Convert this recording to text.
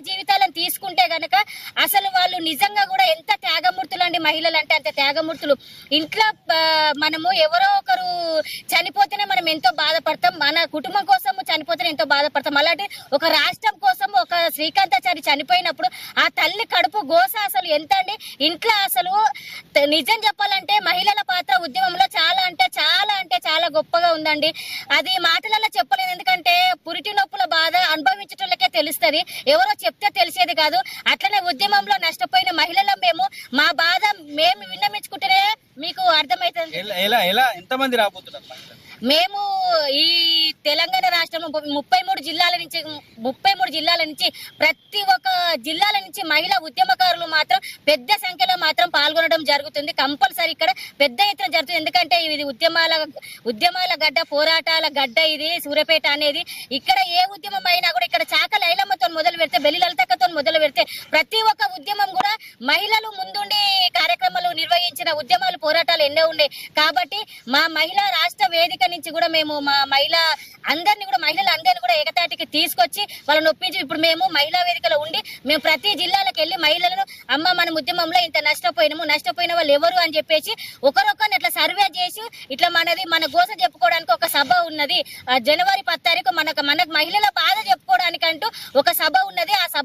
జీవితాలను తీసుకుంటే గనక అసలు వాళ్ళు నిజంగా కూడా ఎంత త్యాగమూర్తులు అండి. మహిళలు అంటే అంత త్యాగమూర్తులు. ఇంట్లో మనము ఎవరో ఒకరు చనిపోతేనే మనం ఎంతో బాధపడతాం, మన కుటుంబం కోసం చనిపోతేనే ఎంతో బాధపడతాం. అలాంటి ఒక రాష్ట్రం కోసం ఒక శ్రీకాంతాచారి చనిపోయినప్పుడు ఆ తల్లి కడుపు గోస అసలు ఎంత అండి. ఇంట్లో అసలు నిజం చెప్పాలంటే మహిళల పాత్ర ఉద్యమంలో చాలా అంటే చాలా అంటే చాలా గొప్పగా ఉందండి. అది మాటలలో చెప్పలేదు, ఎందుకంటే పురిటి నొప్పుల బాధ అనుభవించటోళ్ళకే తెలుస్తుంది, ఎవరో చెప్తే తెలిసేది కాదు. అట్లనే ఉద్యమంలో నష్టపోయిన మహిళలం మేము, మా బాధ మేము విన్నమించుకుంటేనే మీకు అర్థమవుతుంది. ఎంతమంది రాబోతున్నారు? మేము ఈ తెలంగాణ రాష్ట్రంలో 33 జిల్లాల నుంచి ప్రతి ఒక్క జిల్లాల నుంచి మహిళా ఉద్యమకారులు మాత్రం పెద్ద సంఖ్యలో మాత్రం పాల్గొనడం జరుగుతుంది. కంపల్సరీ ఇక్కడ పెద్ద ఎత్తున జరుగుతుంది. ఎందుకంటే ఇది ఉద్యమాల గడ్డ, పోరాటాల గడ్డ ఇది సూర్యాపేట అనేది. ఇక్కడ ఏ ఉద్యమం అయినా కూడా ఇక్కడ చాక లైలమ్మతో మొదలు పెడితే, బెల్లి లలితక్కతో మొదలు పెడితే ప్రతి ఒక్క ఉద్యమం కూడా మహిళలు ముందుండి కార్యక్రమాలు నిర్వహించిన ఉద్యమాలు, పోరాటాలు ఎన్నో ఉన్నాయి. కాబట్టి మా మహిళా రాష్ట్ర వేదిక నుంచి కూడా మేము మా మహిళలందరినీ కూడా ఏకతాటికి తీసుకొచ్చి వాళ్ళని ఒప్పించి ఇప్పుడు మేము మహిళా వేదికలో ఉండి మేము ప్రతి జిల్లాలకు వెళ్ళి మహిళలను అమ్మ మన ఉద్యమంలో ఇంత నష్టపోయిన వాళ్ళు ఎవరు అని చెప్పేసి ఒకరొకరిని ఇట్లా సర్వే చేసి ఇట్లా మన గోస చెప్పుకోవడానికి ఒక సభ ఉన్నది. జనవరి 10 తారీఖు మనకు మహిళల బాధ చెప్పుకోవడానికి అంటూ ఒక సభ ఉన్నది. ఆ సభ